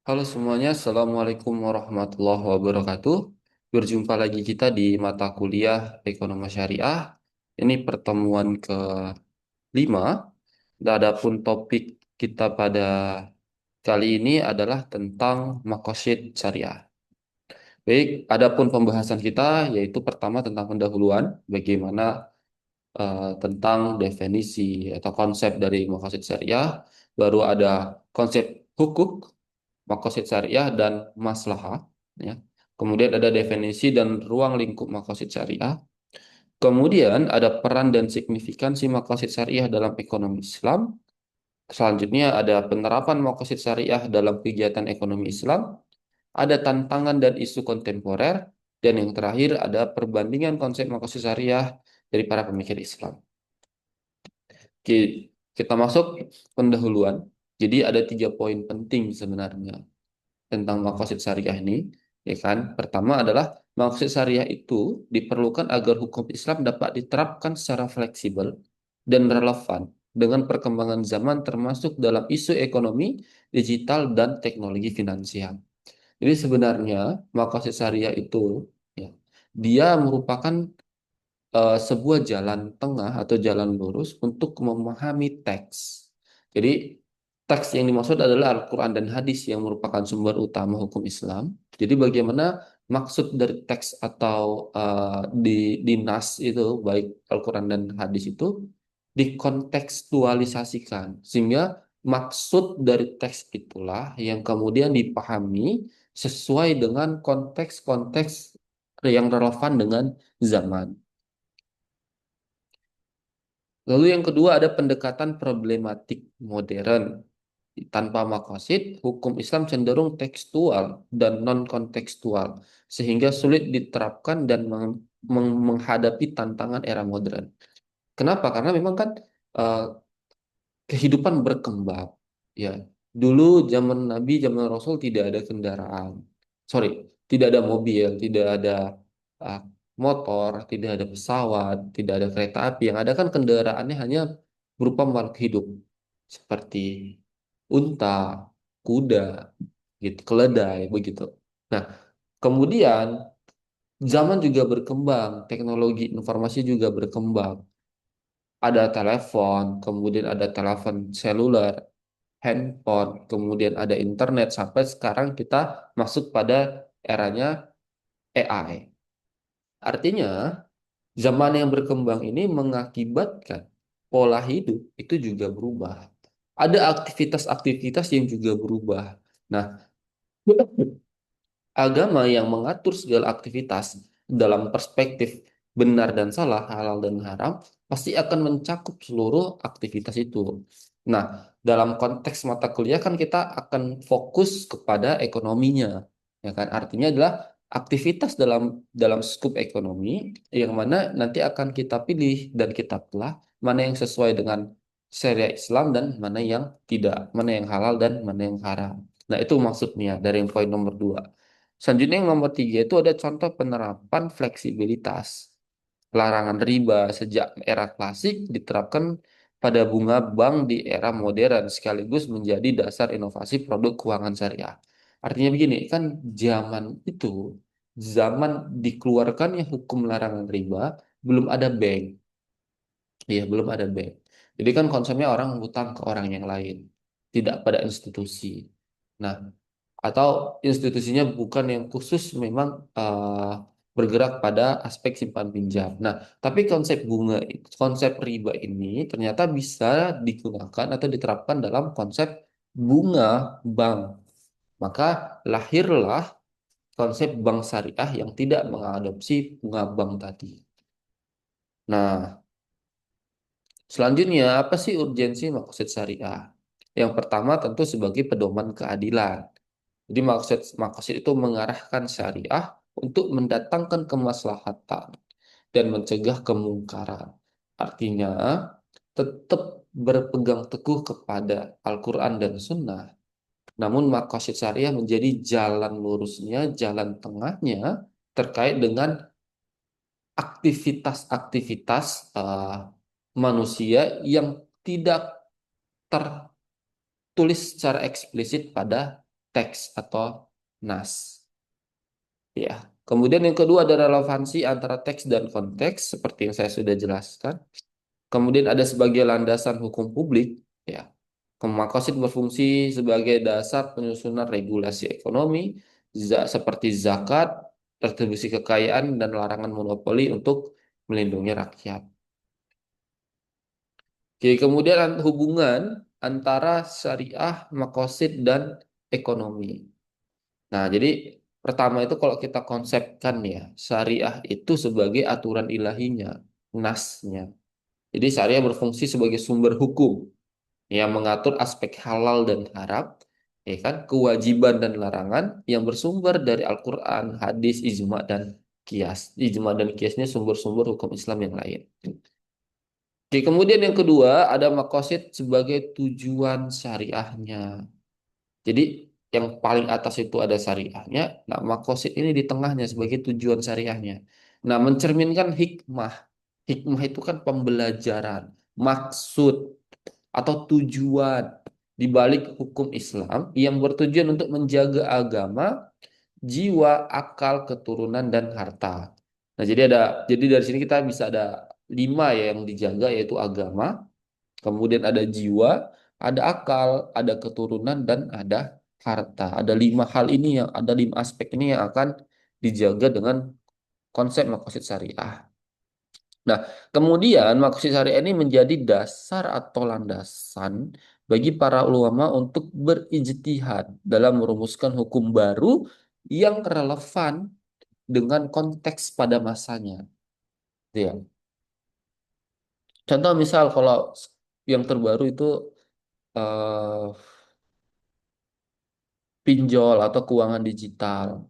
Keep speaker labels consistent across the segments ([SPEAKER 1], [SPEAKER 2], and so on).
[SPEAKER 1] Halo semuanya, Assalamualaikum warahmatullahi wabarakatuh. Berjumpa lagi kita di mata kuliah Ekonomi Syariah. Ini pertemuan kelima. Adapun topik kita pada kali ini adalah tentang makosid syariah. Baik, adapun pembahasan kita yaitu pertama tentang pendahuluan, bagaimana tentang definisi atau konsep dari makosid syariah. Baru ada konsep hukuk makosid syariah dan maslahah, ya. Kemudian ada definisi dan ruang lingkup makosid syariah. Kemudian ada peran dan signifikansi makosid syariah dalam ekonomi Islam. Selanjutnya ada penerapan makosid syariah dalam kegiatan ekonomi Islam. Ada tantangan dan isu kontemporer. Dan yang terakhir ada perbandingan konsep makosid syariah dari para pemikir Islam. Kita masuk pendahuluan. Jadi ada 3 poin penting sebenarnya tentang maqasid syariah ini, ya kan? Pertama adalah maqasid syariah itu diperlukan agar hukum Islam dapat diterapkan secara fleksibel dan relevan dengan perkembangan zaman termasuk dalam isu ekonomi, digital, dan teknologi finansial. Jadi sebenarnya maqasid syariah itu, ya, dia merupakan sebuah jalan tengah atau jalan lurus untuk memahami teks. Jadi teks yang dimaksud adalah Al-Quran dan hadis yang merupakan sumber utama hukum Islam. Jadi bagaimana maksud dari teks atau di nas itu, baik Al-Quran dan hadis itu dikontekstualisasikan. Sehingga maksud dari teks itulah yang kemudian dipahami sesuai dengan konteks-konteks yang relevan dengan zaman. Lalu yang kedua ada pendekatan problematik modern. Tanpa makosid, hukum Islam cenderung tekstual dan non-kontekstual, sehingga sulit diterapkan dan menghadapi tantangan era modern. Kenapa? Karena memang kan eh, kehidupan berkembang. Ya, dulu zaman Nabi, zaman Rasul tidak ada kendaraan. Sorry, tidak ada mobil, tidak ada uh, motor, tidak ada pesawat, tidak ada kereta api. Yang ada kan kendaraannya hanya berupa makhluk hidup seperti unta, kuda, gitu, keledai, begitu. Nah, kemudian zaman juga berkembang, teknologi informasi juga berkembang. Ada telepon, kemudian ada telepon seluler, handphone, kemudian ada internet, sampai sekarang kita masuk pada eranya AI. Artinya, zaman yang berkembang ini mengakibatkan pola hidup itu juga berubah. Ada aktivitas-aktivitas yang juga berubah. Nah, agama yang mengatur segala aktivitas dalam perspektif benar dan salah, halal dan haram, pasti akan mencakup seluruh aktivitas itu. Nah, dalam konteks mata kuliah kan kita akan fokus kepada ekonominya, ya kan? Artinya adalah aktivitas dalam dalam skup ekonomi yang mana nanti akan kita pilih dan kita telah mana yang sesuai dengan syariat Islam dan mana yang tidak, mana yang halal dan mana yang haram. Nah, itu maksudnya dari yang poin nomor 2. Selanjutnya yang nomor 3 itu ada contoh penerapan fleksibilitas. Larangan riba sejak era klasik diterapkan pada bunga bank di era modern sekaligus menjadi dasar inovasi produk keuangan syariah. Artinya begini, kan zaman itu, zaman dikeluarkannya hukum larangan riba, belum ada bank. Iya, belum ada bank. Jadi kan konsepnya orang hutang ke orang yang lain, tidak pada institusi. Nah, atau institusinya bukan yang khusus memang bergerak pada aspek simpan pinjam. Nah, tapi konsep riba ini ternyata bisa digunakan atau diterapkan dalam konsep bunga bank. Maka lahirlah konsep bank syariah yang tidak mengadopsi bunga bank tadi. Nah, selanjutnya apa sih urgensi maksud syariah? Yang pertama tentu sebagai pedoman keadilan. Jadi maksud itu mengarahkan syariah untuk mendatangkan kemaslahatan dan mencegah kemungkaran. Artinya, tetap berpegang teguh kepada Al-Quran dan Sunnah. Namun makosid syariah menjadi jalan lurusnya, jalan tengahnya terkait dengan aktivitas-aktivitas manusia yang tidak tertulis secara eksplisit pada teks atau nas. Ya. Kemudian yang kedua ada relevansi antara teks dan konteks seperti yang saya sudah jelaskan. Kemudian ada sebagai landasan hukum publik, ya. Makosid berfungsi sebagai dasar penyusunan regulasi ekonomi seperti zakat, retribusi kekayaan dan larangan monopoli untuk melindungi rakyat. Oke, kemudian hubungan antara syariah, makosid dan ekonomi. Nah, jadi pertama itu kalau kita konsepkan ya, syariah itu sebagai aturan ilahinya, nasnya. Jadi syariah berfungsi sebagai sumber hukum yang mengatur aspek halal dan haram, ya kan, kewajiban dan larangan yang bersumber dari Al-Quran, hadis, ijma dan kias. Ijma dan kiasnya sumber-sumber hukum Islam yang lain. Oke, kemudian yang kedua ada makosid sebagai tujuan syariahnya. Jadi yang paling atas itu ada syariahnya, nah makosid ini di tengahnya sebagai tujuan syariahnya. Nah, mencerminkan hikmah. Hikmah itu kan pembelajaran, maksud atau tujuan di balik hukum Islam yang bertujuan untuk menjaga agama, jiwa, akal, keturunan dan harta. Nah, jadi dari sini kita bisa ada 5 ya yang dijaga yaitu agama, kemudian ada jiwa, ada akal, ada keturunan dan ada harta. Ada 5 hal ini yang ada 5 aspek ini yang akan dijaga dengan konsep makosid syariah. Nah, kemudian makosid syariah ini menjadi dasar atau landasan bagi para ulama untuk berijtihad dalam merumuskan hukum baru yang relevan dengan konteks pada masanya. Ya. Contoh misal kalau yang terbaru itu eh, pinjol atau keuangan digital,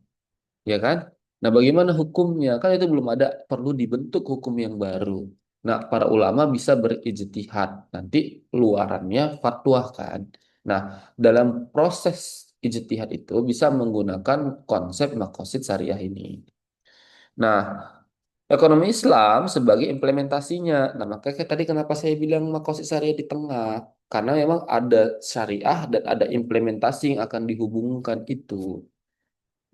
[SPEAKER 1] ya kan? Nah, bagaimana hukumnya? Kan itu belum ada, perlu dibentuk hukum yang baru. Nah, para ulama bisa berijtihad, nanti keluarannya fatwa kan. Nah, dalam proses ijtihad itu bisa menggunakan konsep makosid syariah ini. Nah, ekonomi Islam sebagai implementasinya. Nah, makanya tadi kenapa saya bilang makosid syariah di tengah? Karena memang ada syariah dan ada implementasi yang akan dihubungkan itu.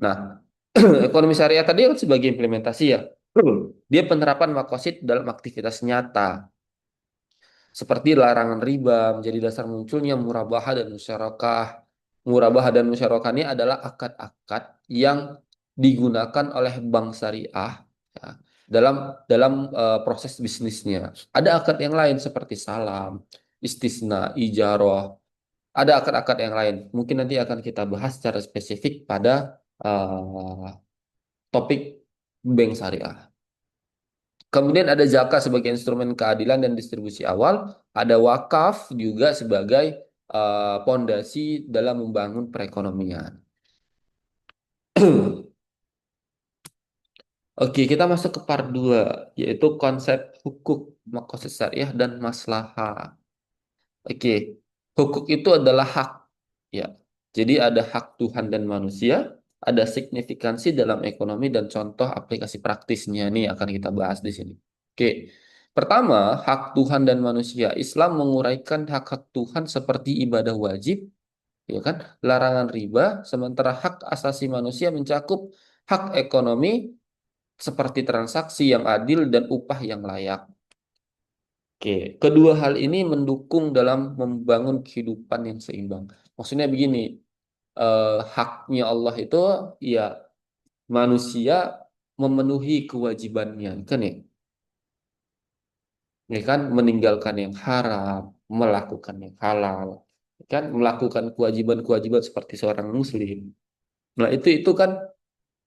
[SPEAKER 1] Nah, ekonomi syariah tadi kan sebagai implementasi ya. Dia penerapan makosid dalam aktivitas nyata. Seperti larangan riba menjadi dasar munculnya murabahah dan musyarakah. Murabahah dan musyarakah ini adalah akad-akad yang digunakan oleh bank syariah ya, dalam dalam proses bisnisnya. Ada akad yang lain seperti salam, istisna, ijarah. Ada akad-akad yang lain. Mungkin nanti akan kita bahas secara spesifik pada topik bank syariah. Kemudian ada zakat sebagai instrumen keadilan dan distribusi awal, ada wakaf juga sebagai pondasi dalam membangun perekonomian. Oke, kita masuk ke part 2, yaitu konsep hukuk, maqasid syariah dan maslahah. Oke, hukuk itu adalah hak, ya. Jadi ada hak Tuhan dan manusia, ada signifikansi dalam ekonomi dan contoh aplikasi praktisnya nih akan kita bahas di sini. Oke, pertama hak Tuhan dan manusia. Islam menguraikan hak-hak Tuhan seperti ibadah wajib, ya kan, larangan riba, sementara hak asasi manusia mencakup hak ekonomi seperti transaksi yang adil dan upah yang layak. Oke, kedua hal ini mendukung dalam membangun kehidupan yang seimbang. Maksudnya begini, haknya Allah itu ya manusia memenuhi kewajibannya, kan ya? Ya kan, meninggalkan yang haram, melakukan yang halal, ya kan, melakukan kewajiban-kewajiban seperti seorang muslim. Nah, itu kan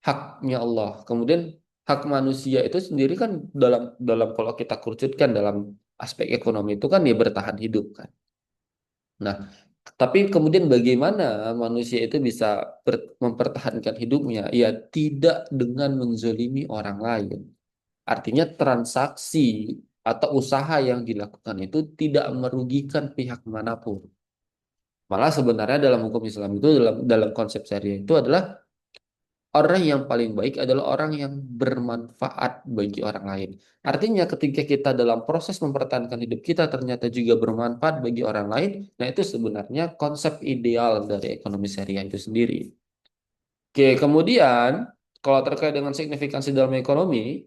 [SPEAKER 1] haknya Allah. Kemudian hak manusia itu sendiri kan dalam dalam kalau kita kerucutkan dalam aspek ekonomi itu kan dia bertahan hidup kan. Nah, tapi kemudian bagaimana manusia itu bisa mempertahankan hidupnya? Ya, tidak dengan menzolimi orang lain. Artinya transaksi atau usaha yang dilakukan itu tidak merugikan pihak manapun. Malah sebenarnya dalam hukum Islam itu dalam konsep syariah itu adalah orang yang paling baik adalah orang yang bermanfaat bagi orang lain. Artinya ketika kita dalam proses mempertahankan hidup kita ternyata juga bermanfaat bagi orang lain, nah itu sebenarnya konsep ideal dari ekonomi syariah itu sendiri. Oke, kemudian kalau terkait dengan signifikansi dalam ekonomi,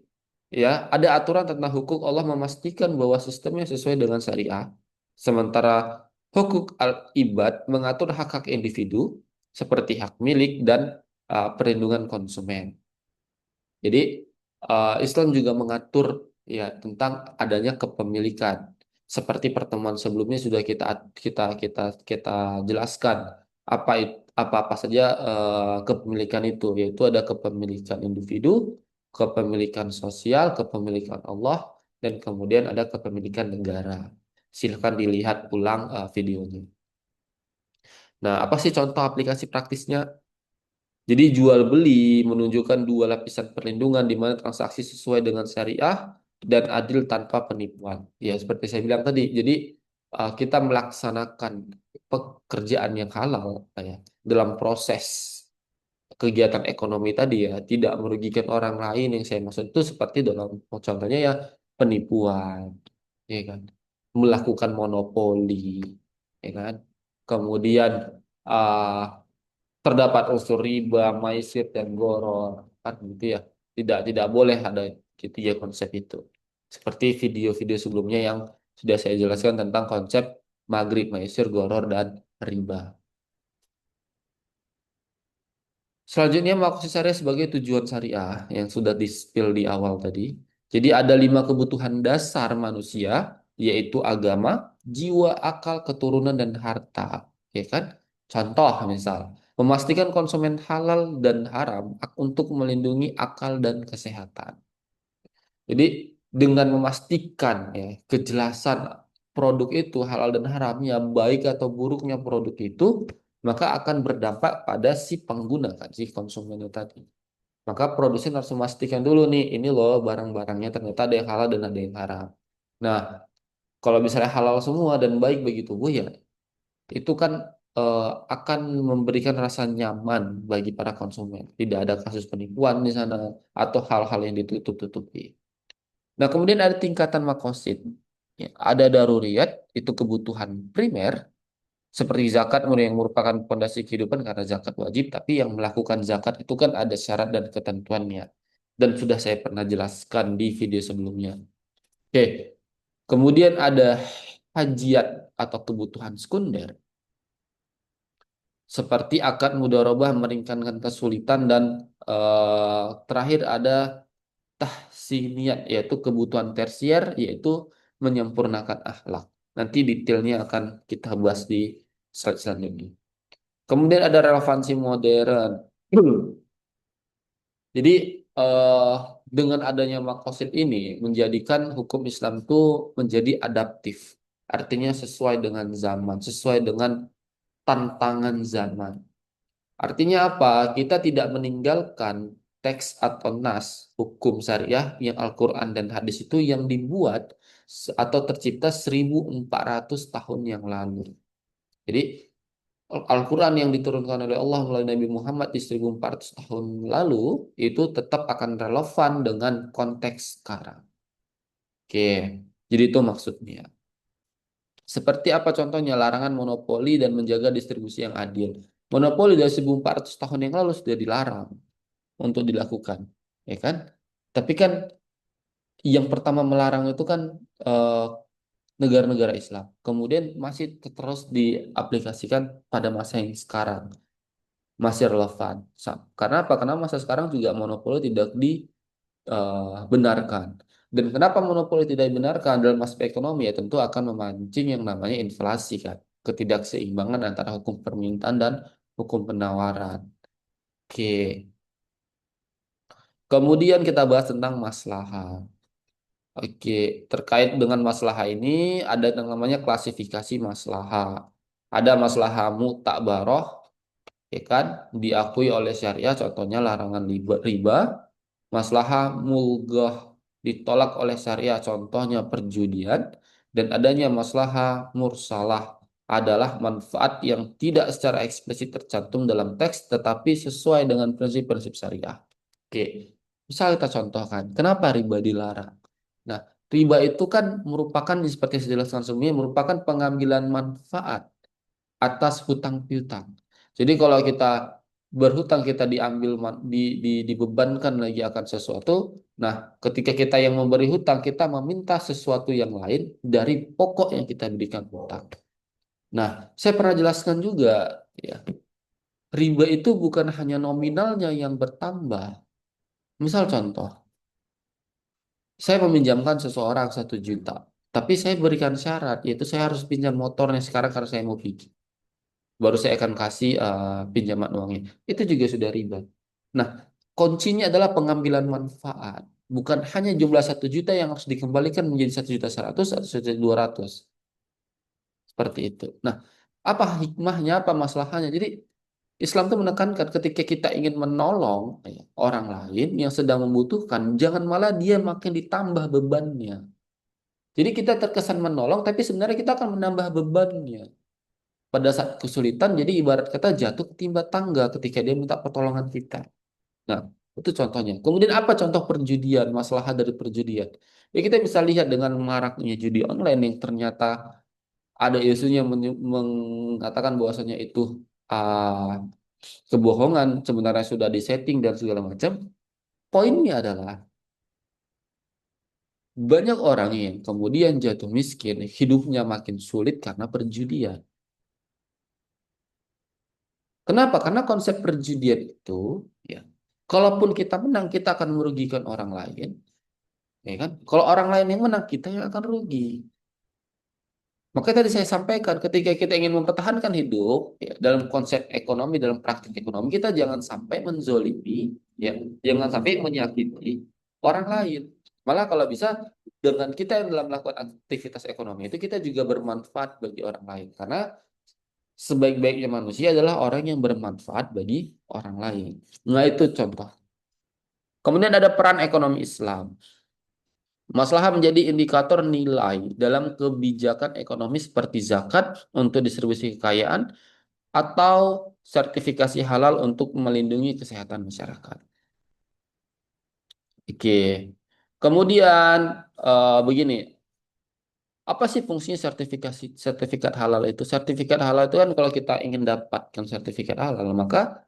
[SPEAKER 1] ya ada aturan tentang hukuk Allah memastikan bahwa sistemnya sesuai dengan syariah. Sementara hukuk al-ibad mengatur hak-hak individu seperti hak milik dan perlindungan konsumen. Jadi Islam juga mengatur ya tentang adanya kepemilikan. Seperti pertemuan sebelumnya sudah kita jelaskan apa saja kepemilikan itu, yaitu ada kepemilikan individu, kepemilikan sosial, kepemilikan Allah, dan kemudian ada kepemilikan negara. Silahkan dilihat ulang videonya. Nah, apa sih contoh aplikasi praktisnya? Jadi jual beli menunjukkan dua lapisan perlindungan di mana transaksi sesuai dengan syariah dan adil tanpa penipuan. Ya, seperti saya bilang tadi. Jadi kita melaksanakan pekerjaan yang halal ya dalam proses kegiatan ekonomi tadi ya tidak merugikan orang lain yang saya maksud itu seperti dalam contohnya ya penipuan, ya kan, melakukan monopoli, ya kan, kemudian uh, terdapat unsur riba, maisir dan goror kan gitu ya. Tidak boleh ada gitu ya konsep itu. Seperti video-video sebelumnya yang sudah saya jelaskan tentang konsep maghrib, maisir, goror dan riba. Selanjutnya makosid syariah sebagai tujuan syariah yang sudah di-spill di awal tadi. Jadi ada 5 kebutuhan dasar manusia, yaitu agama, jiwa, akal, keturunan, dan harta. Ya kan? Contoh misal, memastikan konsumen halal dan haram untuk melindungi akal dan kesehatan. Jadi dengan memastikan ya kejelasan produk itu halal dan haramnya, baik atau buruknya produk itu, maka akan berdampak pada si pengguna kan, si konsumen itu tadi. Maka produsen harus memastikan dulu nih, ini loh barang-barangnya ternyata ada yang halal dan ada yang haram. Nah, kalau misalnya halal semua dan baik bagi tubuh ya, itu kan eh, akan memberikan rasa nyaman bagi para konsumen. Tidak ada kasus penipuan di sana atau hal-hal yang ditutup-tutupi. Nah, kemudian ada tingkatan makosid. Ya, ada daruriyat, itu kebutuhan primer, seperti zakat yang merupakan fondasi kehidupan karena zakat wajib, tapi yang melakukan zakat itu kan ada syarat dan ketentuannya. Dan sudah saya pernah jelaskan di video sebelumnya. Oke, kemudian ada hajiat atau kebutuhan sekunder, seperti akad mudharabah meringankan kesulitan dan terakhir ada tahsiniyat yaitu kebutuhan tersier yaitu menyempurnakan akhlak. Nanti detailnya akan kita bahas di slide selanjutnya. Kemudian ada relevansi modern. Jadi eh, dengan adanya makosid ini menjadikan hukum Islam itu menjadi adaptif. Artinya sesuai dengan zaman, sesuai dengan tantangan zaman. Artinya apa? Kita tidak meninggalkan teks atau nas hukum syariah yang Al-Quran dan hadis itu yang dibuat atau tercipta 1400 tahun yang lalu. Jadi Al-Quran yang diturunkan oleh Allah melalui Nabi Muhammad di 1400 tahun lalu itu tetap akan relevan dengan konteks sekarang. Oke, jadi itu maksudnya. Seperti apa contohnya larangan monopoli dan menjaga distribusi yang adil. Monopoli dari 1400 tahun yang lalu sudah dilarang untuk dilakukan, ya kan? Tapi kan yang pertama melarang itu kan eh, negara-negara Islam. Kemudian masih terus diaplikasikan pada masa yang sekarang, masih relevan. Karena apa? Karena masa sekarang juga monopoli tidak dibenarkan. Dan kenapa monopoli tidak dibenarkan dalam aspek ekonomi ya tentu akan memancing yang namanya inflasi kan, ketidakseimbangan antara hukum permintaan dan hukum penawaran. Oke. Kemudian kita bahas tentang maslahat. Oke, terkait dengan masalah ini ada yang namanya klasifikasi maslahat. Ada maslahat mu'tabaroh, ya kan, diakui oleh syariah, contohnya larangan riba. Maslahat mulghah ditolak oleh syariah, contohnya perjudian. Dan adanya maslahat mursalah. adalah manfaat yang tidak secara eksplisit tercantum dalam teks, tetapi sesuai dengan prinsip-prinsip syariah. Oke, misal kita contohkan, kenapa riba dilarang? Nah, riba itu kan merupakan, seperti yang saya jelaskan sebelumnya, merupakan pengambilan manfaat atas hutang piutang. Jadi kalau kita berhutang, kita diambil dibebankan lagi akan sesuatu. Nah, ketika kita yang memberi hutang, kita meminta sesuatu yang lain dari pokok yang kita berikan hutang. Nah, saya pernah jelaskan juga, ya, riba itu bukan hanya nominalnya yang bertambah. Misal contoh, saya meminjamkan seseorang 1 juta, tapi saya berikan syarat, yaitu saya harus pinjam motornya sekarang karena saya mau pergi. Baru saya akan kasih pinjaman uangnya. Itu juga sudah riba. Nah, kuncinya adalah pengambilan manfaat. Bukan hanya jumlah 1 juta yang harus dikembalikan menjadi 1.100.000 atau 1.200.000. Seperti itu. Nah, apa hikmahnya, apa masalahnya? Jadi, Islam itu menekankan ketika kita ingin menolong, ya, orang lain yang sedang membutuhkan, jangan malah dia makin ditambah bebannya. Jadi kita terkesan menolong, tapi sebenarnya kita akan menambah bebannya pada saat kesulitan. Jadi ibarat kata jatuh ketimpa tangga ketika dia minta pertolongan kita. Nah, itu contohnya. Kemudian apa contoh perjudian, masalah dari perjudian? Ya, kita bisa lihat dengan maraknya judi online yang ternyata ada isunya mengatakan bahwasanya itu ah, kebohongan, sebenarnya sudah disetting dan segala macam. Poinnya adalah banyak orang yang kemudian jatuh miskin, hidupnya makin sulit karena perjudian. Kenapa? Karena konsep perjudian itu, ya, kalaupun kita menang, kita akan merugikan orang lain, ya kan? Kalau orang lain yang menang, kita yang akan rugi. Makanya tadi saya sampaikan, ketika kita ingin mempertahankan hidup, ya, dalam konsep ekonomi, dalam praktik ekonomi, kita jangan sampai menzolimi, ya, jangan sampai menyakiti orang lain. Malah kalau bisa, dengan kita yang dalam melakukan aktivitas ekonomi itu, kita juga bermanfaat bagi orang lain. Karena sebaik-baiknya manusia adalah orang yang bermanfaat bagi orang lain. Nah, itu contoh. Kemudian ada peran ekonomi Islam. Masalah menjadi indikator nilai dalam kebijakan ekonomi seperti zakat untuk distribusi kekayaan atau sertifikasi halal untuk melindungi kesehatan masyarakat. Oke. Kemudian begini, apa sih fungsinya sertifikat halal itu? Sertifikat halal itu kan kalau kita ingin dapatkan sertifikat halal, maka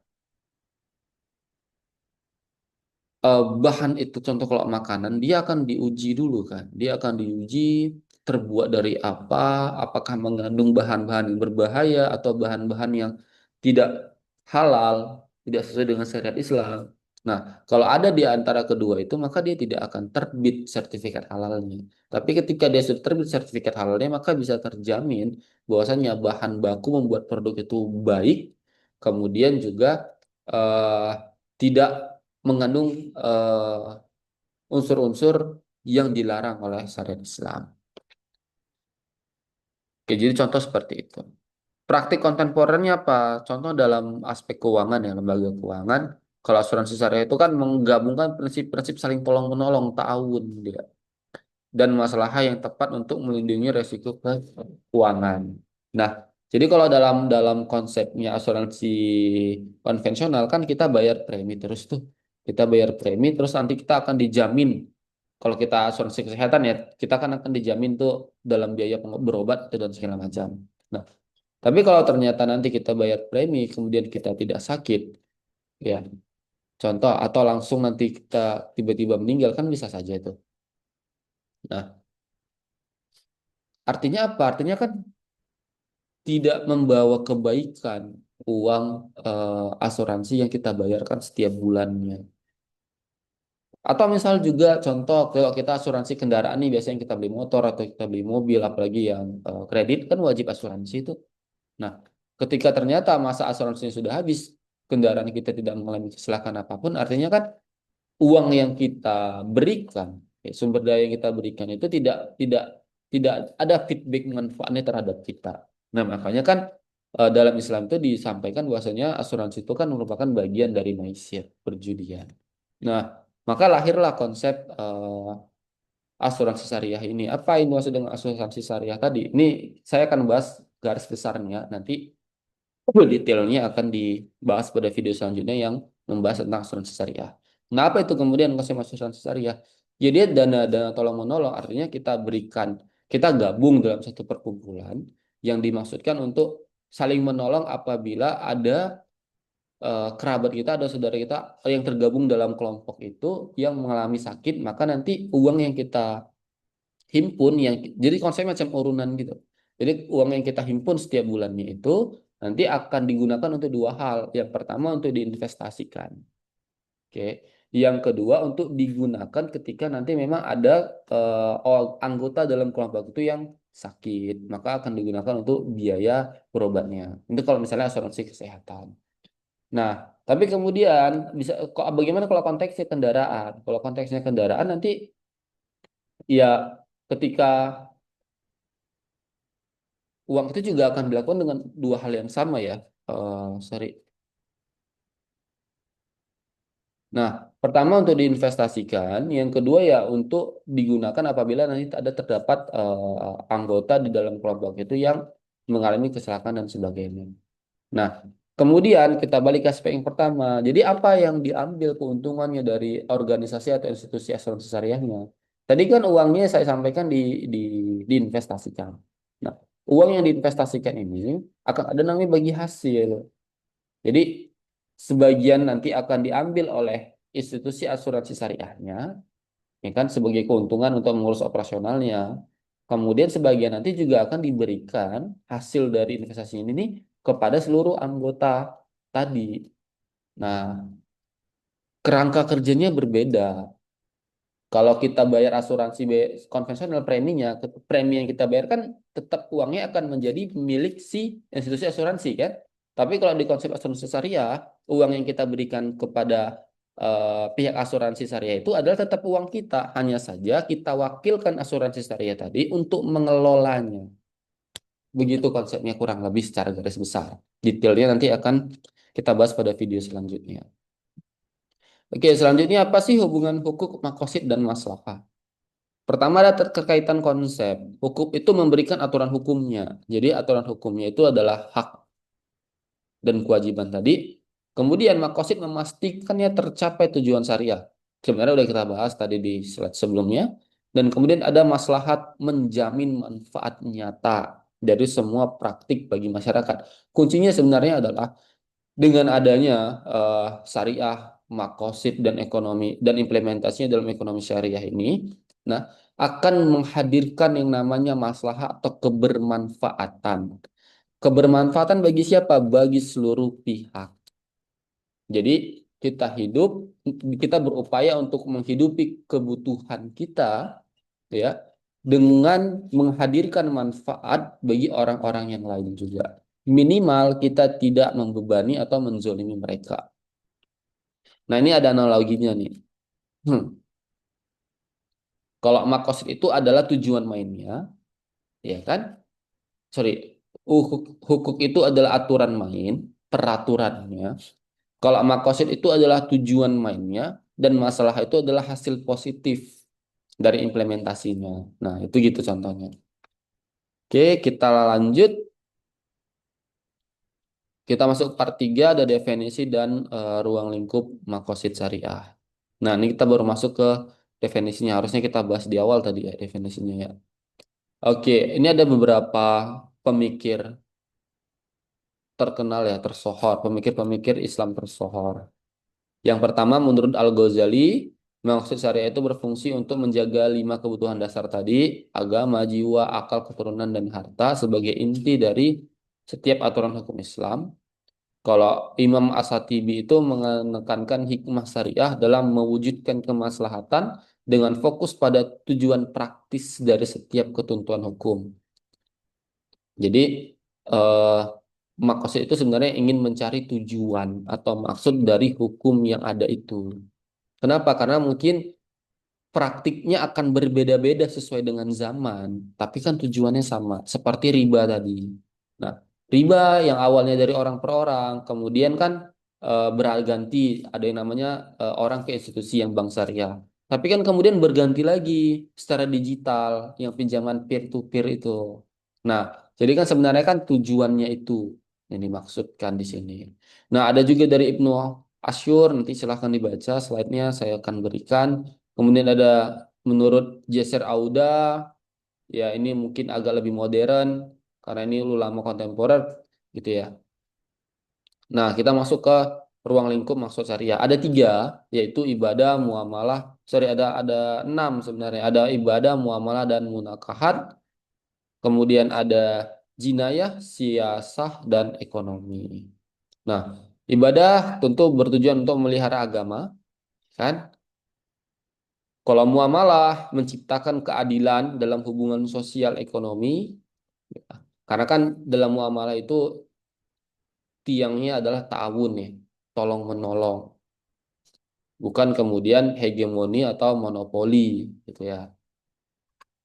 [SPEAKER 1] bahan itu, contoh kalau makanan, dia akan diuji dulu kan. Dia akan diuji terbuat dari apa, apakah mengandung bahan-bahan yang berbahaya atau bahan-bahan yang tidak halal, tidak sesuai dengan syariat Islam. Nah, kalau ada di antara kedua itu, maka dia tidak akan terbit sertifikat halalnya. Tapi ketika dia sudah terbit sertifikat halalnya, maka bisa terjamin bahwasanya bahan baku membuat produk itu baik, kemudian juga eh, tidak mengandung unsur-unsur yang dilarang oleh syariat Islam. Oke, jadi contoh seperti itu. Praktik kontemporer apa? Contoh dalam aspek keuangan, ya, lembaga keuangan. Kalau asuransi syariah itu kan menggabungkan prinsip-prinsip saling tolong-menolong, ta'awun dia, dan masalah yang tepat untuk melindungi resiko keuangan. Nah, jadi kalau dalam dalam konsepnya asuransi konvensional kan kita bayar premi terus tuh. Kita bayar premi terus nanti kita akan dijamin. Kalau kita asuransi kesehatan, ya, kita kan akan dijamin tuh dalam biaya berobat itu dan segala macam. Nah, tapi kalau ternyata nanti kita bayar premi kemudian kita tidak sakit, ya, contoh, atau langsung nanti kita tiba-tiba meninggal, kan bisa saja itu. Nah, artinya apa? Artinya kan tidak membawa kebaikan uang asuransi yang kita bayarkan setiap bulannya. Atau misal juga contoh, kalau kita asuransi kendaraan nih, biasanya kita beli motor atau kita beli mobil, apalagi yang kredit, kan wajib asuransi itu. Nah, ketika ternyata masa asuransinya sudah habis, kendaraan kita tidak mengalami kecelakaan apapun, artinya kan uang yang kita berikan, ya, sumber daya yang kita berikan itu tidak tidak tidak ada feedback manfaatnya terhadap kita. Nah, makanya kan dalam Islam itu disampaikan bahwasanya asuransi itu kan merupakan bagian dari maisir, perjudian. Nah, maka lahirlah konsep asuransi syariah ini. Apa yang dimaksud dengan asuransi syariah tadi? Ini saya akan bahas garis besarnya. Nanti detailnya akan dibahas pada video selanjutnya yang membahas tentang asuransi syariah. Nah, apa itu kemudian konsep asuransi syariah? Jadi dana dana tolong menolong artinya kita berikan, kita gabung dalam satu perkumpulan yang dimaksudkan untuk saling menolong apabila ada kerabat kita, ada saudara kita yang tergabung dalam kelompok itu yang mengalami sakit, maka nanti uang yang kita himpun yang jadi konsepnya macam urunan gitu. Jadi uang yang kita himpun setiap bulannya itu nanti akan digunakan untuk dua hal. Yang pertama untuk diinvestasikan. Oke. Yang kedua untuk digunakan ketika nanti memang ada anggota dalam kelompok itu yang sakit, maka akan digunakan untuk biaya berobatnya. Itu kalau misalnya asuransi kesehatan. Nah, tapi kemudian bisa kok bagaimana kalau konteksnya kendaraan? Kalau konteksnya kendaraan nanti ya ketika uang itu juga akan dilakukan dengan dua hal yang sama ya. Sorry. Nah, pertama untuk diinvestasikan, yang kedua ya untuk digunakan apabila nanti ada terdapat anggota di dalam kelompok itu yang mengalami kecelakaan dan sebagainya. Nah, kemudian kita balik ke aspek yang pertama. Jadi apa yang diambil keuntungannya dari organisasi atau institusi asuransi syariahnya? Tadi kan uangnya saya sampaikan diinvestasikan. Nah, uang yang diinvestasikan ini akan ada namanya bagi hasil. Jadi sebagian nanti akan diambil oleh institusi asuransi syariahnya, ya kan, sebagai keuntungan untuk mengurus operasionalnya. Kemudian sebagian nanti juga akan diberikan hasil dari investasi ini nih kepada seluruh anggota tadi. Nah, kerangka kerjanya berbeda. Kalau kita bayar asuransi konvensional preminya, premi yang kita bayar kan tetap uangnya akan menjadi milik si institusi asuransi kan. Tapi kalau di konsep asuransi syariah, uang yang kita berikan kepada pihak asuransi syariah itu adalah tetap uang kita. Hanya saja kita wakilkan asuransi syariah tadi untuk mengelolanya. Begitu konsepnya kurang lebih secara garis besar. Detailnya nanti akan kita bahas pada video selanjutnya. Oke, selanjutnya apa sih hubungan hukum makosid dan maslahah? Pertama ada terkaitan konsep. Hukum itu memberikan aturan hukumnya. Jadi aturan hukumnya itu adalah hak dan kewajiban tadi. Kemudian makosid memastikannya tercapai tujuan syariah. Sebenarnya udah kita bahas tadi di slide sebelumnya. Dan kemudian ada maslahat menjamin manfaat nyata dari semua praktik bagi masyarakat. Kuncinya sebenarnya adalah dengan adanya syariah, makosid dan ekonomi dan implementasinya dalam ekonomi syariah ini, nah akan menghadirkan yang namanya maslahat atau kebermanfaatan. Kebermanfaatan bagi siapa? Bagi seluruh pihak. Jadi kita hidup, kita berupaya untuk menghidupi kebutuhan kita, ya, dengan menghadirkan manfaat bagi orang-orang yang lain juga. Minimal kita tidak membebani atau menzolimi mereka. Nah, ini ada analoginya nih. Hmm. Kalau makosid itu adalah tujuan mainnya, ya kan? Sorry, hukuk itu adalah aturan main, peraturannya. Kalau makosid itu adalah tujuan mainnya, dan masalah itu adalah hasil positif dari implementasinya. Nah, itu gitu contohnya. Oke, kita lanjut. Kita masuk part 3 ada definisi dan ruang lingkup makosid syariah. Nah, ini kita baru masuk ke definisinya. Harusnya kita bahas di awal tadi ya definisinya ya. Oke, ini ada beberapa pemikir terkenal ya, tersohor, pemikir-pemikir Islam tersohor. Yang pertama menurut Al-Ghazali, maksud syariah itu berfungsi untuk menjaga 5 kebutuhan dasar tadi, agama, jiwa, akal, keturunan, dan harta sebagai inti dari setiap aturan hukum Islam. Kalau Imam As-Shatibi itu menekankan hikmah syariah dalam mewujudkan kemaslahatan dengan fokus pada tujuan praktis dari setiap ketentuan hukum. Jadi eh, maksud itu sebenarnya ingin mencari tujuan atau maksud dari hukum yang ada itu. Kenapa? Karena mungkin praktiknya akan berbeda-beda sesuai dengan zaman, tapi kan tujuannya sama, seperti riba tadi. Nah, riba yang awalnya dari orang per orang, kemudian kan berganti, ada yang namanya orang ke institusi yang bank syariah. Tapi kan kemudian berganti lagi secara digital, yang pinjaman peer to peer itu. Nah, Jadi kan sebenarnya kan tujuannya itu yang dimaksudkan di sini. Nah, ada juga dari Ibnu Asyur, nanti silahkan dibaca slide-nya saya akan berikan. Kemudian ada menurut Jasir Auda, ya ini mungkin agak lebih modern karena ini ulama kontemporer gitu ya. Nah, kita masuk ke ruang lingkup maksud syariah. Ada tiga, yaitu ibadah, muamalah. Sorry, ada enam sebenarnya. Ada ibadah, muamalah, dan munakahat. Kemudian ada jinayah, siasah, dan ekonomi. Nah, ibadah tentu bertujuan untuk memelihara agama, kan? Kalau muamalah menciptakan keadilan dalam hubungan sosial ekonomi, karena kan dalam muamalah itu tiangnya adalah ta'awun ya, tolong menolong, bukan kemudian hegemoni atau monopoli gitu ya.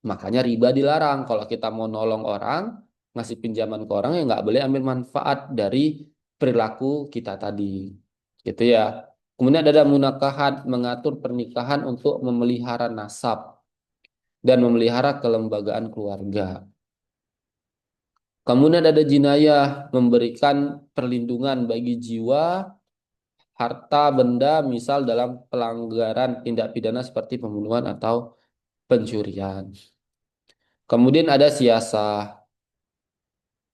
[SPEAKER 1] Makanya riba dilarang. Kalau kita mau nolong orang, ngasih pinjaman ke orang ya nggak boleh ambil manfaat dari perilaku kita tadi. Gitu ya. Kemudian ada munakahat, mengatur pernikahan untuk memelihara nasab dan memelihara kelembagaan keluarga. Kemudian ada jinayah, memberikan perlindungan bagi jiwa, harta, benda, misal dalam pelanggaran tindak pidana seperti pembunuhan atau pencurian. Kemudian ada siasah,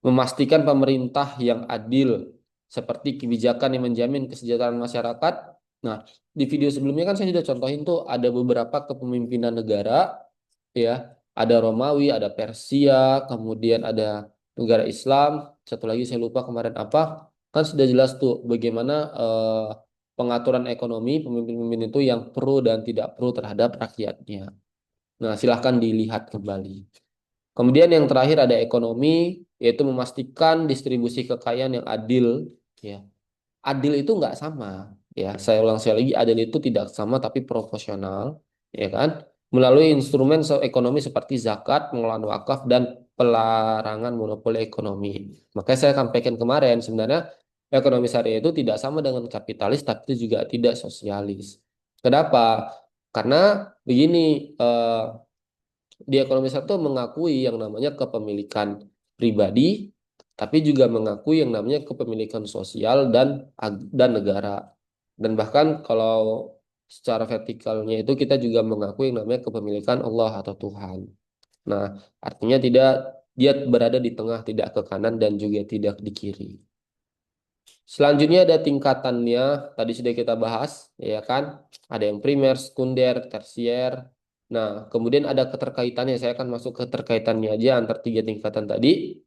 [SPEAKER 1] memastikan pemerintah yang adil seperti kebijakan yang menjamin kesejahteraan masyarakat. Nah, di video sebelumnya kan saya sudah contohin tuh ada beberapa kepemimpinan negara ya, ada Romawi, ada Persia, kemudian ada negara Islam, satu lagi saya lupa kemarin apa. Kan sudah jelas tuh bagaimana pengaturan ekonomi pemimpin-pemimpin itu yang pro dan tidak pro terhadap rakyatnya. Nah, silahkan dilihat kembali. Kemudian yang terakhir ada ekonomi, yaitu memastikan distribusi kekayaan yang adil. Ya, adil itu nggak sama. Ya, saya ulang sekali lagi, adil itu tidak sama tapi proporsional, ya kan? Melalui instrumen ekonomi seperti zakat, pengelolaan wakaf, dan pelarangan monopoli ekonomi. Makanya saya sampaikan kemarin, sebenarnya ekonomi syariah itu tidak sama dengan kapitalis, tapi itu juga tidak sosialis. Kenapa? Karena begini, di ekonomi satu mengakui yang namanya kepemilikan pribadi, tapi juga mengakui yang namanya kepemilikan sosial dan negara. Dan bahkan kalau secara vertikalnya itu kita juga mengakui yang namanya kepemilikan Allah atau Tuhan. Nah, artinya tidak dia berada di tengah, tidak ke kanan dan juga tidak di kiri. Selanjutnya ada tingkatannya, tadi sudah kita bahas, ya kan? Ada yang primer, sekunder, tersier. Nah, kemudian ada keterkaitannya. Saya akan masuk ke keterkaitannya aja antar tiga tingkatan tadi,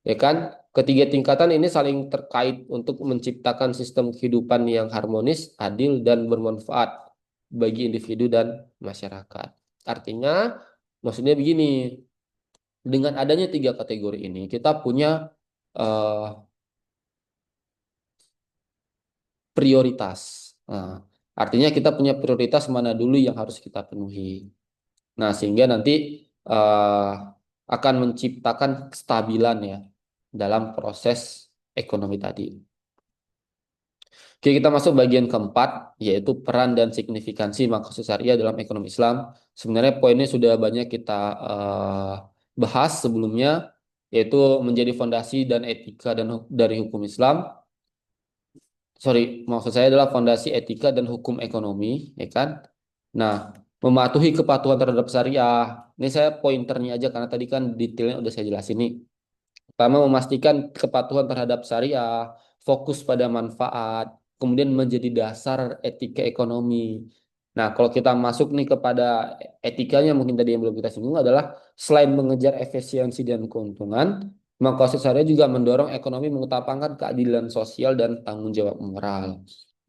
[SPEAKER 1] ya kan? Ketiga tingkatan ini saling terkait untuk menciptakan sistem kehidupan yang harmonis, adil, dan bermanfaat bagi individu dan masyarakat. Artinya, maksudnya begini, dengan adanya tiga kategori ini, kita punya eh, prioritas. Nah, artinya kita punya prioritas mana dulu yang harus kita penuhi. Nah, sehingga nanti eh, akan menciptakan kestabilan ya dalam proses ekonomi tadi. Oke, kita masuk bagian keempat, yaitu peran dan signifikansi makosid syariah dalam ekonomi Islam. Sebenarnya poinnya sudah banyak kita bahas sebelumnya, yaitu menjadi fondasi dan etika dari hukum Islam. Sorry, maksud saya adalah fondasi etika dan hukum ekonomi, ya kan? Nah, mematuhi kepatuhan terhadap syariah. Ini saya pointernya aja karena tadi kan detailnya udah saya jelasin nih. Pertama, memastikan kepatuhan terhadap syariah, fokus pada manfaat, kemudian menjadi dasar etika ekonomi. Nah, kalau kita masuk nih kepada etikanya mungkin tadi yang belum kita singgung adalah selain mengejar efisiensi dan keuntungan, maka syariah juga mendorong ekonomi mengutamakan keadilan sosial dan tanggung jawab moral.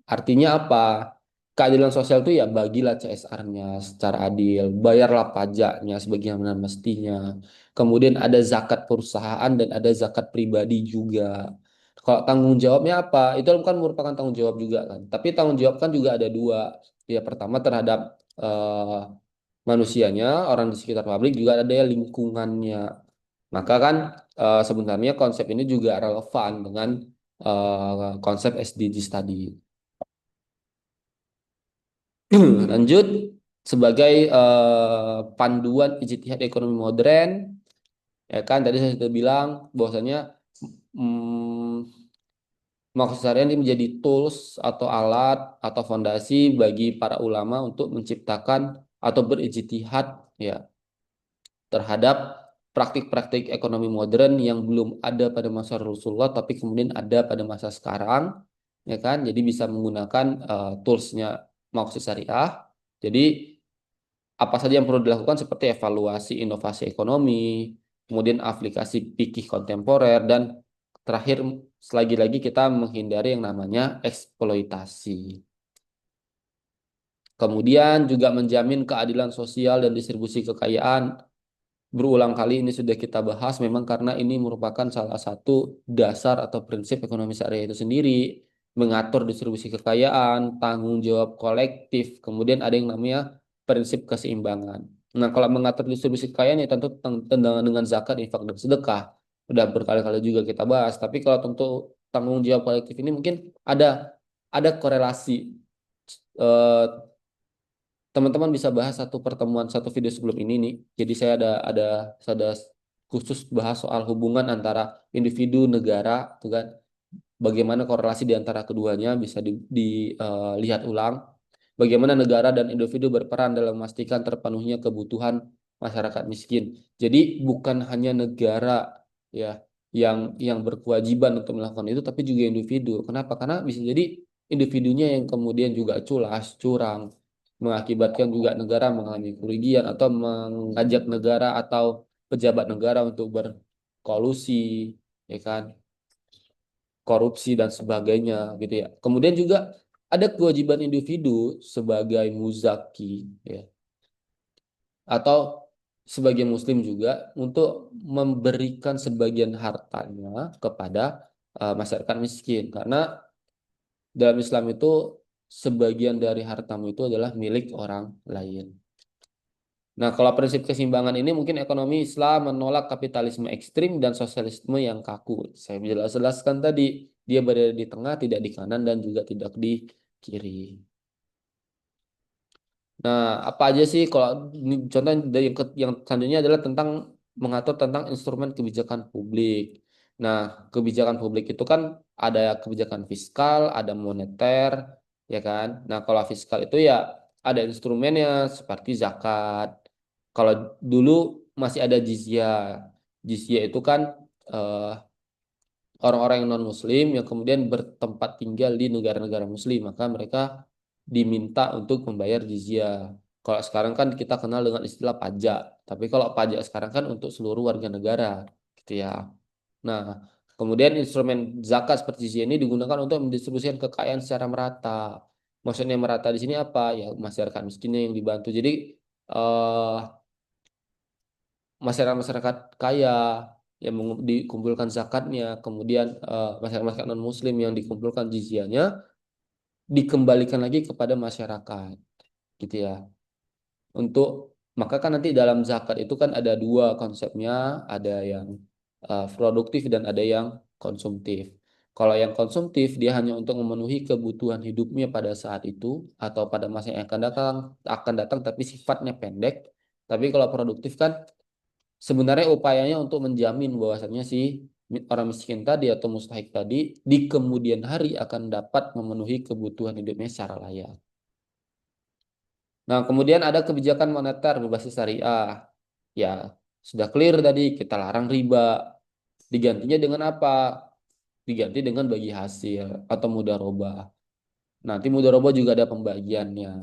[SPEAKER 1] Artinya apa? Keadilan sosial itu ya bagilah CSR-nya secara adil, bayarlah pajaknya sebagaimana mestinya. Kemudian ada zakat perusahaan dan ada zakat pribadi juga. Kalau tanggung jawabnya apa? Itu kan merupakan tanggung jawab juga kan. Tapi tanggung jawab kan juga ada dua. Ya pertama terhadap eh, manusianya, orang di sekitar pabrik juga ada ya lingkungannya. Maka kan sebenarnya konsep ini juga relevan dengan konsep SDGs tadi. Lanjut sebagai panduan ijtihad ekonomi modern, Ya kan tadi saya sudah bilang bahwasanya mm, maksud syariah ini menjadi tools atau alat atau fondasi bagi para ulama untuk menciptakan atau berijtihad ya terhadap praktik-praktik ekonomi modern yang belum ada pada masa Rasulullah tapi kemudian ada pada masa sekarang ya kan jadi bisa menggunakan toolsnya maksud syariah jadi apa saja yang perlu dilakukan seperti evaluasi inovasi ekonomi kemudian aplikasi fikih kontemporer dan terakhir lagi-lagi kita menghindari yang namanya eksploitasi. Kemudian juga menjamin keadilan sosial dan distribusi kekayaan. Berulang kali ini sudah kita bahas memang karena ini merupakan salah satu dasar atau prinsip ekonomi syariah itu sendiri, mengatur distribusi kekayaan, tanggung jawab kolektif, kemudian ada yang namanya prinsip keseimbangan. Nah, kalau mengatur distribusi kekayaan ya tentu tendangan dengan zakat, infak dan sedekah. Udah berkali-kali juga kita bahas, tapi kalau tentu tanggung jawab kolektif ini mungkin ada korelasi. Eh, Teman-teman bisa bahas satu pertemuan satu video sebelum ini nih. Jadi saya ada khusus bahas soal hubungan antara individu negara, tuh kan. Bagaimana korelasi di antara keduanya bisa dilihat ulang. Bagaimana negara dan individu berperan dalam memastikan terpenuhnya kebutuhan masyarakat miskin. Jadi bukan hanya negara ya yang berkewajiban untuk melakukan itu, tapi juga individu. Kenapa? Karena bisa jadi individunya yang kemudian juga culas, curang, mengakibatkan juga negara mengalami kerugian atau mengajak negara atau pejabat negara untuk berkolusi, ya kan, korupsi dan sebagainya gitu ya. Kemudian juga ada kewajiban individu sebagai muzaki ya atau sebagai muslim juga untuk memberikan sebagian hartanya kepada masyarakat miskin karena dalam Islam itu sebagian dari hartamu itu adalah milik orang lain. Nah, kalau prinsip keseimbangan ini mungkin ekonomi Islam menolak kapitalisme ekstrim dan sosialisme yang kaku. Saya jelaskan tadi, dia berada di tengah, tidak di kanan dan juga tidak di kiri. Nah, apa aja sih kalau ini contoh dari yang selanjutnya adalah tentang mengatur tentang instrumen kebijakan publik. Nah, kebijakan publik itu kan ada kebijakan fiskal, ada moneter, ya kan? Nah, kalau fiskal itu ya ada instrumennya seperti zakat. Kalau dulu masih ada jizyah. Jizyah itu kan eh, orang-orang yang non-muslim yang kemudian bertempat tinggal di negara-negara muslim, maka mereka diminta untuk membayar jizyah. Kalau sekarang kan kita kenal dengan istilah pajak, tapi kalau pajak sekarang kan untuk seluruh warga negara, gitu ya. Nah, kemudian instrumen zakat seperti jizyah ini digunakan untuk mendistribusikan kekayaan secara merata. Maksudnya merata di sini apa? Ya masyarakat miskinnya yang dibantu. Jadi eh, masyarakat-masyarakat kaya yang dikumpulkan zakatnya, kemudian masyarakat non-muslim yang dikumpulkan jizyahnya dikembalikan lagi kepada masyarakat, gitu ya. Untuk maka kan nanti dalam zakat itu kan ada dua konsepnya, ada yang produktif dan ada yang konsumtif. Kalau yang konsumtif dia hanya untuk memenuhi kebutuhan hidupnya pada saat itu atau pada masa yang akan datang tapi sifatnya pendek. Tapi kalau produktif kan sebenarnya upayanya untuk menjamin bahwasannya si orang miskin tadi atau mustahik tadi di kemudian hari akan dapat memenuhi kebutuhan hidupnya secara layak. Nah, kemudian ada kebijakan moneter berbasis syariah. Ya, sudah clear tadi kita larang riba. Digantinya dengan apa? Diganti dengan bagi hasil atau mudharabah. Nanti mudharabah juga ada pembagiannya.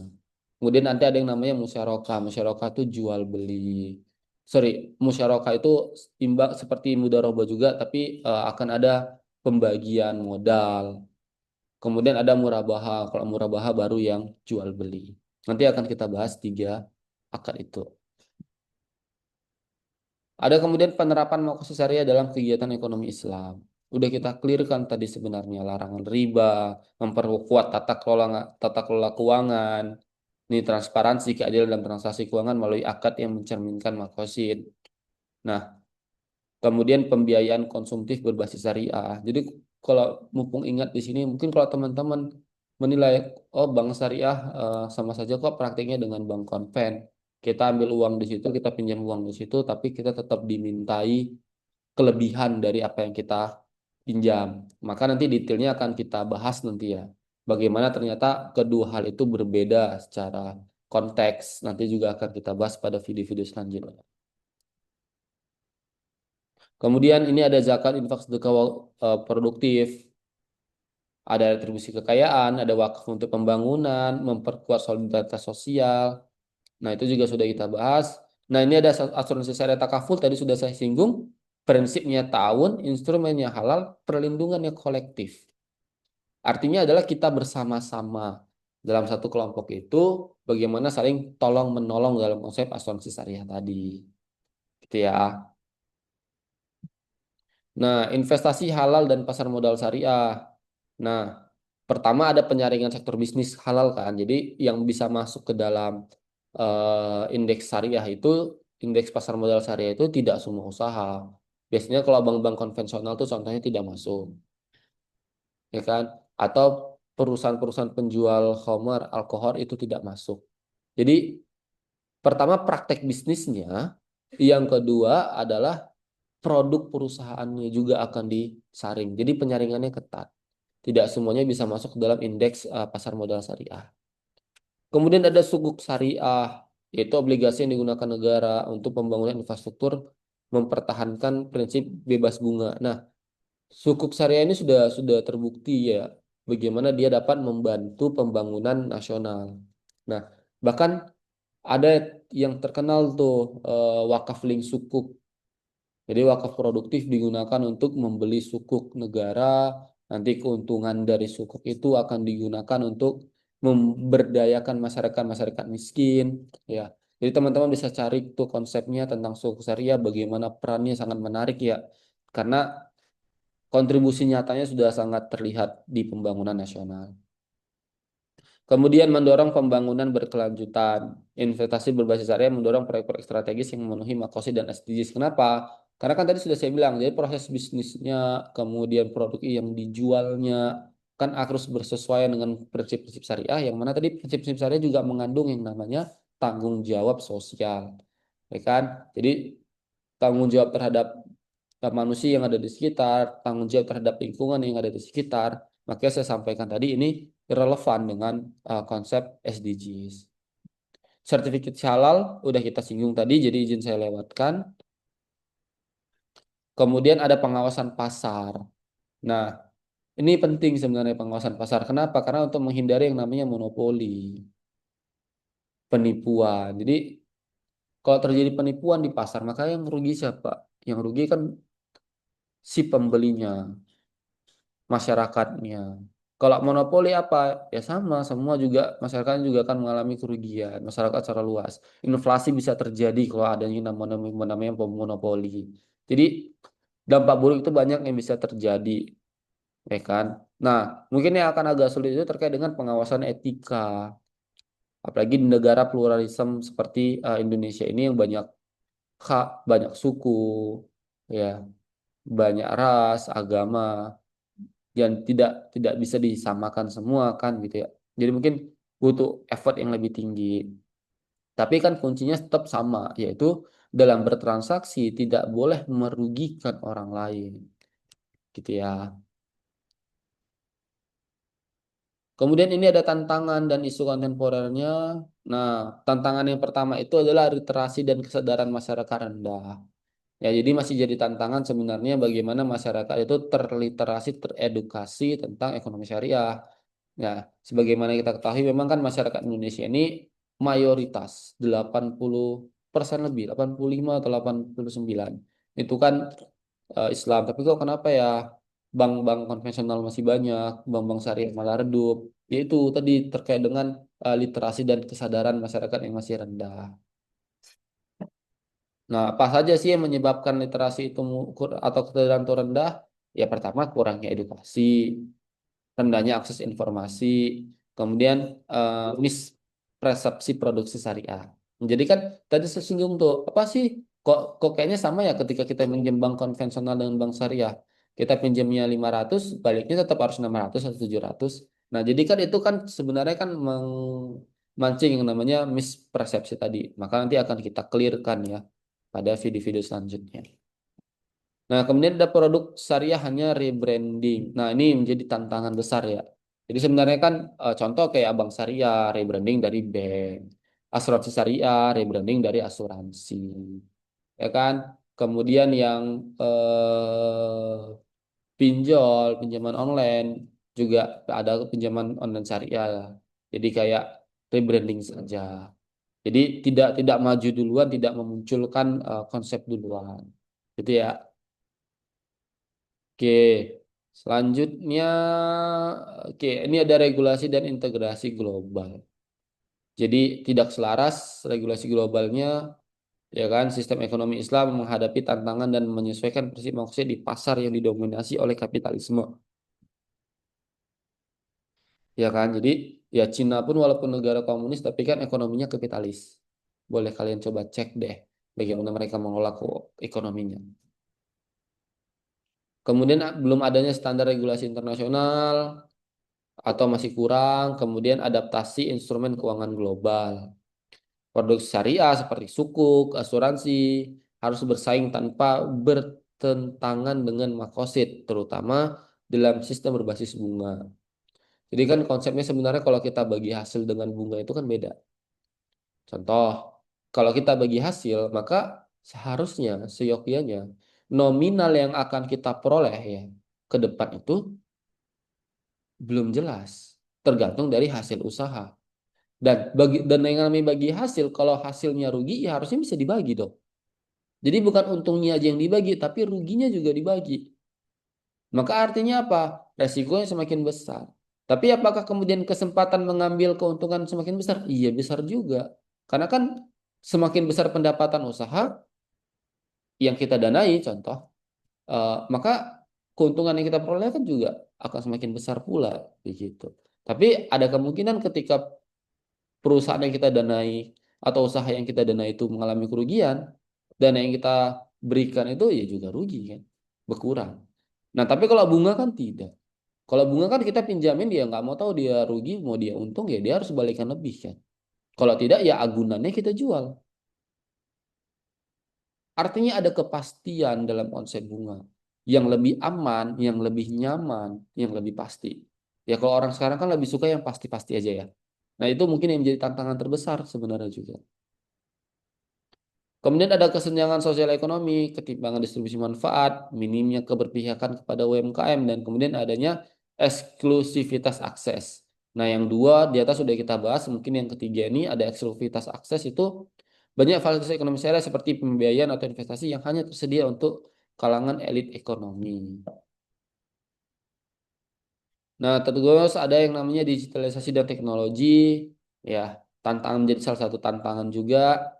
[SPEAKER 1] Kemudian nanti ada yang namanya musyarakah. Musyarakah itu jual beli. Sorry, musyarakah itu imbang seperti mudharabah juga, tapi akan ada pembagian modal. Kemudian ada murabaha. Kalau murabaha baru yang jual beli. Nanti akan kita bahas tiga akad itu. Ada kemudian penerapan makosa syariah dalam kegiatan ekonomi Islam. Udah kita clearkan tadi sebenarnya larangan riba, memperkuat tata kelola keuangan, ini transparansi, keadilan dalam transaksi keuangan melalui akad yang mencerminkan makosid. Nah, kemudian pembiayaan konsumtif berbasis syariah. Jadi kalau mumpung ingat di sini, mungkin kalau teman-teman menilai, oh bank syariah sama saja kok praktiknya dengan bank konven. Kita ambil uang di situ, kita pinjam uang di situ, tapi kita tetap dimintai kelebihan dari apa yang kita pinjam. Maka nanti detailnya akan kita bahas nanti ya. Bagaimana ternyata kedua hal itu berbeda secara konteks. Nanti juga akan kita bahas pada video-video selanjutnya. Kemudian ini ada zakat, infak, sedekah produktif, ada retribusi kekayaan, ada wakaf untuk pembangunan, memperkuat solidaritas sosial. Nah, itu juga sudah kita bahas. Nah, ini ada asuransi syariah takaful tadi sudah saya singgung. Prinsipnya ta'awun, instrumennya halal, perlindungannya kolektif. Artinya adalah kita bersama-sama dalam satu kelompok itu bagaimana saling tolong menolong dalam konsep asuransi syariah tadi. Gitu ya. Nah, investasi halal dan pasar modal syariah. Nah, pertama ada penyaringan sektor bisnis halal kan. Jadi yang bisa masuk ke dalam indeks syariah itu, indeks pasar modal syariah itu tidak semua usaha. Biasanya kalau bank-bank konvensional tuh contohnya tidak masuk, ya kan? Atau perusahaan-perusahaan penjual khamar, alkohol itu tidak masuk. Jadi pertama praktek bisnisnya, yang kedua adalah produk perusahaannya juga akan disaring. Jadi penyaringannya ketat. Tidak semuanya bisa masuk ke dalam indeks pasar modal syariah. Kemudian ada sukuk syariah, yaitu obligasi yang digunakan negara untuk pembangunan infrastruktur mempertahankan prinsip bebas bunga. Nah, sukuk syariah ini sudah terbukti ya bagaimana dia dapat membantu pembangunan nasional. Nah, bahkan ada yang terkenal tuh wakaf link sukuk. Jadi wakaf produktif digunakan untuk membeli sukuk negara, nanti keuntungan dari sukuk itu akan digunakan untuk memberdayakan masyarakat-masyarakat miskin, ya. Jadi teman-teman bisa cari tuh konsepnya tentang sukuk syariah, bagaimana perannya sangat menarik ya, karena kontribusi nyatanya sudah sangat terlihat di pembangunan nasional. Kemudian mendorong pembangunan berkelanjutan. Investasi berbasis syariah mendorong proyek-proyek strategis yang memenuhi makosid dan SDGs. Kenapa? Karena kan tadi sudah saya bilang, jadi proses bisnisnya, kemudian produk yang dijualnya, kan harus bersesuaian dengan prinsip-prinsip syariah, yang mana tadi prinsip-prinsip syariah juga mengandung yang namanya tanggung jawab sosial. Ya kan? Jadi tanggung jawab terhadap manusia yang ada di sekitar, tanggung jawab terhadap lingkungan yang ada di sekitar. Makanya saya sampaikan tadi ini relevan dengan konsep SDGs. Sertifikat halal udah kita singgung tadi, jadi izin saya lewatkan. Kemudian ada pengawasan pasar. Nah, ini penting sebenarnya pengawasan pasar. Kenapa? Karena untuk menghindari yang namanya monopoli, penipuan. Jadi kalau terjadi penipuan di pasar, maka yang rugi siapa? Yang rugi kan si pembelinya, masyarakatnya. Kalau monopoli apa? Ya sama, semua juga masyarakat juga akan mengalami kerugian, masyarakat secara luas. Inflasi bisa terjadi kalau adanya namanya monopoli. Jadi dampak buruk itu banyak yang bisa terjadi, ya kan? Nah, mungkin yang akan agak sulit itu terkait dengan pengawasan etika. Apalagi di negara pluralisme seperti Indonesia ini yang banyak hak, banyak suku, ya, banyak ras, agama yang tidak bisa disamakan semua kan gitu ya. Jadi mungkin butuh effort yang lebih tinggi. Tapi kan kuncinya tetap sama, yaitu dalam bertransaksi tidak boleh merugikan orang lain, gitu ya. Kemudian ini ada tantangan dan isu kontemporernya. Nah, tantangan yang pertama itu adalah literasi dan kesadaran masyarakat rendah. Ya, jadi masih jadi tantangan sebenarnya bagaimana masyarakat itu terliterasi, teredukasi tentang ekonomi syariah. Ya, sebagaimana kita ketahui memang kan masyarakat Indonesia ini mayoritas 80% lebih, 85 atau 89. Itu kan Islam. Tapi kok kenapa ya bank-bank konvensional masih banyak, bank-bank syariah malah redup? Yaitu tadi terkait dengan literasi dan kesadaran masyarakat yang masih rendah. Nah, apa saja sih yang menyebabkan literasi itu atau kesadaran itu rendah? Ya pertama kurangnya edukasi, rendahnya akses informasi, kemudian mispersepsi produksi syariah. Jadi kan tadi saya singgung tuh, apa sih kok kayaknya sama ya ketika kita pinjam bank konvensional dengan bank syariah. Kita pinjamnya 500, baliknya tetap harus 600 atau 700. Nah, jadi kan itu kan sebenarnya kan mancing yang namanya mispersepsi tadi. Maka nanti akan kita clearkan ya pada video-video selanjutnya. Nah, kemudian ada produk syariah hanya rebranding. Nah, ini menjadi tantangan besar ya. Jadi sebenarnya kan contoh kayak Abang Syariah, rebranding dari bank. Asuransi Syariah, rebranding dari asuransi. Ya kan? Kemudian yang pinjol, pinjaman online, juga ada pinjaman online syariah. Jadi kayak rebranding saja. Jadi tidak maju duluan, tidak memunculkan konsep duluan. Gitu ya. Oke, selanjutnya, oke, ini ada regulasi dan integrasi global. Jadi tidak selaras regulasi globalnya, ya kan? Sistem ekonomi Islam menghadapi tantangan dan menyesuaikan prinsip manusia di pasar yang didominasi oleh kapitalisme, ya kan? Jadi ya Cina pun walaupun negara komunis, tapi kan ekonominya kapitalis. Boleh kalian coba cek deh bagaimana mereka mengelola ekonominya. Kemudian belum adanya standar regulasi internasional, atau masih kurang, kemudian adaptasi instrumen keuangan global. Produk syariah seperti sukuk, asuransi harus bersaing tanpa bertentangan dengan makosid, terutama dalam sistem berbasis bunga. Jadi kan konsepnya sebenarnya kalau kita bagi hasil dengan bunga itu kan beda. Contoh, kalau kita bagi hasil, maka seharusnya, seyogyanya, nominal yang akan kita peroleh ya ke depan itu belum jelas. Tergantung dari hasil usaha. Dan yang namanya bagi hasil, kalau hasilnya rugi ya harusnya bisa dibagi dong. Jadi bukan untungnya aja yang dibagi, tapi ruginya juga dibagi. Maka artinya apa? Resikonya semakin besar. Tapi apakah kemudian kesempatan mengambil keuntungan semakin besar? Iya besar juga. Karena kan semakin besar pendapatan usaha yang kita danai, contoh, maka keuntungan yang kita peroleh kan juga akan semakin besar pula, begitu. Tapi ada kemungkinan ketika perusahaan yang kita danai atau usaha yang kita danai itu mengalami kerugian, dana yang kita berikan itu ya juga rugi kan, berkurang. Nah, tapi kalau bunga kan tidak. Kalau bunga kan kita pinjamin dia nggak mau tahu dia rugi, mau dia untung ya dia harus balikan lebih kan. Kalau tidak ya agunannya kita jual. Artinya ada kepastian dalam konsep bunga yang lebih aman, yang lebih nyaman, yang lebih pasti. Ya kalau orang sekarang kan lebih suka yang pasti-pasti aja ya. Nah, itu mungkin yang menjadi tantangan terbesar sebenarnya juga. Kemudian ada kesenjangan sosial ekonomi, ketimpangan distribusi manfaat, minimnya keberpihakan kepada UMKM, dan kemudian adanya eksklusivitas akses. Nah, yang dua di atas sudah kita bahas, mungkin yang ketiga ini ada eksklusivitas akses itu banyak fasilitas ekonomi syariah seperti pembiayaan atau investasi yang hanya tersedia untuk kalangan elit ekonomi. Nah, terus ada yang namanya digitalisasi dan teknologi, ya, tantangan menjadi salah satu tantangan juga.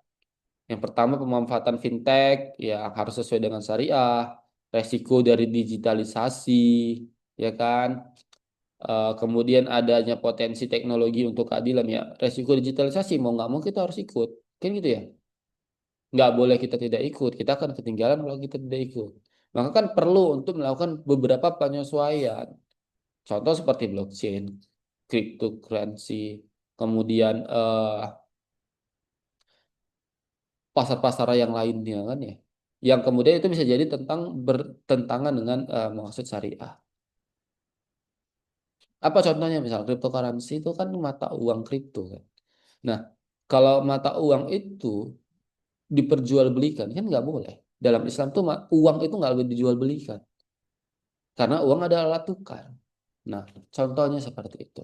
[SPEAKER 1] Yang pertama pemanfaatan fintech ya harus sesuai dengan syariah, resiko dari digitalisasi, ya kan. Kemudian adanya potensi teknologi untuk keadilan ya, resiko digitalisasi mau nggak mau kita harus ikut, kan gitu ya. Nggak boleh kita tidak ikut, kita akan ketinggalan kalau kita tidak ikut. Maka kan perlu untuk melakukan beberapa penyesuaian. Contoh seperti blockchain, cryptocurrency, kemudian pasar-pasar yang lainnya kan ya. Yang kemudian itu bisa jadi tentang bertentangan dengan maksud syariah. Apa contohnya misal cryptocurrency itu kan mata uang kripto kan. Nah, kalau mata uang itu diperjualbelikan kan nggak boleh. Dalam Islam tuh uang itu nggak boleh dijualbelikan karena uang adalah alat tukar. Nah, contohnya seperti itu.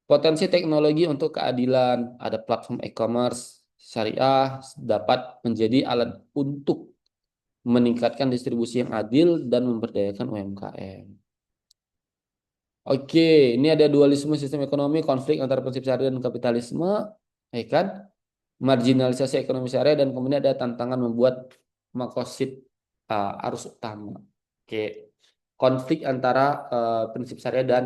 [SPEAKER 1] Potensi teknologi untuk keadilan, ada platform e-commerce syariah dapat menjadi alat untuk meningkatkan distribusi yang adil dan memberdayakan UMKM. Oke, ini ada dualisme sistem ekonomi, konflik antara prinsip syariah dan kapitalisme, ya kan? Marginalisasi ekonomi syariah dan kemudian ada tantangan membuat makosid arus utama. Oke, konflik antara prinsip syariah dan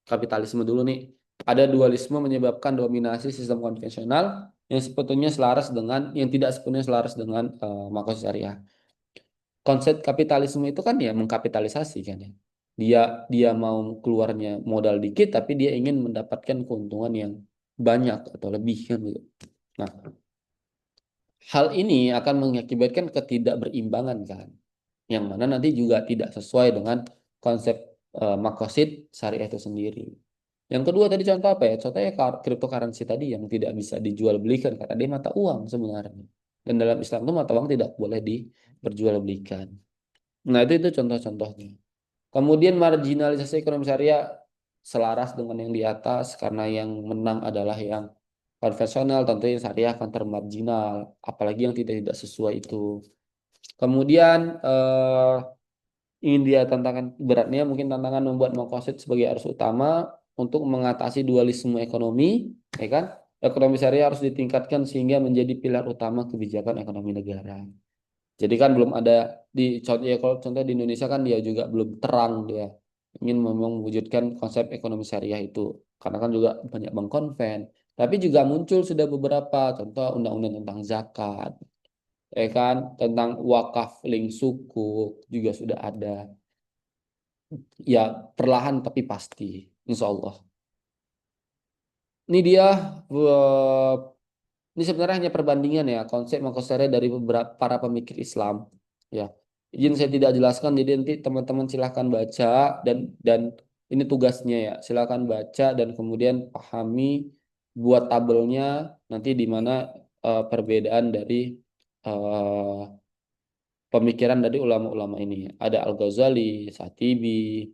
[SPEAKER 1] kapitalisme dulu nih. Ada dualisme menyebabkan dominasi sistem konvensional yang sebetulnya selaras dengan yang tidak sepenuhnya selaras dengan makosid syariah. Konsep kapitalisme itu kan ya mengkapitalisasi kan ya. Dia dia mau keluarnya modal dikit tapi dia ingin mendapatkan keuntungan yang banyak atau lebih kan gitu. Nah, hal ini akan mengakibatkan ketidakberimbangan kan, yang mana nanti juga tidak sesuai dengan konsep makosid syariah itu sendiri. Yang kedua tadi contoh apa ya? Contohnya cryptocurrency tadi yang tidak bisa dijual belikan karena dia mata uang sebenarnya. Dan dalam Islam itu mata uang tidak boleh diperjualbelikan. Nah, itu contoh-contohnya. Kemudian marginalisasi ekonomi syariah selaras dengan yang di atas karena yang menang adalah yang konvensional, tentunya syariah akan termarginal, apalagi yang tidak sesuai itu. Kemudian ini dia tantangan beratnya, mungkin tantangan membuat makosid sebagai arus utama untuk mengatasi dualisme ekonomi, ya kan? Ekonomi syariah harus ditingkatkan sehingga menjadi pilar utama kebijakan ekonomi negara. Jadi kan belum ada di contoh ya, kalau contoh di Indonesia kan dia juga belum terang dia ingin memang mewujudkan konsep ekonomi syariah itu karena kan juga banyak bank konven. Tapi juga muncul sudah beberapa contoh undang-undang tentang zakat, ya kan, tentang wakaf link sukuk juga sudah ada. Ya perlahan tapi pasti, insya Allah. Ini dia eh, ini sebenarnya hanya perbandingan ya konsep Makosere dari beberapa para pemikir Islam. Ya, izin saya tidak jelaskan, jadi nanti teman-teman silahkan baca dan ini tugasnya ya. Silahkan baca dan kemudian pahami, buat tabelnya nanti di mana perbedaan dari eh, pemikiran dari ulama-ulama ini. Ada Al-Ghazali, Satibi,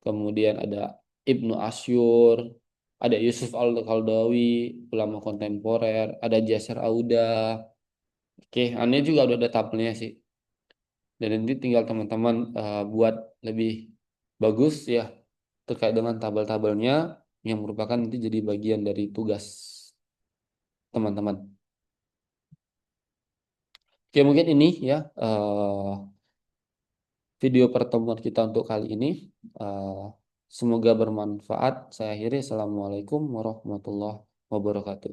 [SPEAKER 1] kemudian ada Ibnu Asyur, ada Yusuf Al-Qaradawi, ulama kontemporer, ada Jasir Auda. Oke, aneh juga udah ada tabelnya sih. Dan nanti tinggal teman-teman buat lebih bagus ya terkait dengan tabel-tabelnya yang merupakan nanti jadi bagian dari tugas teman-teman. Oke, mungkin ini ya video pertemuan kita untuk kali ini. Eh, Semoga bermanfaat. Saya akhiri. Assalamualaikum warahmatullahi wabarakatuh.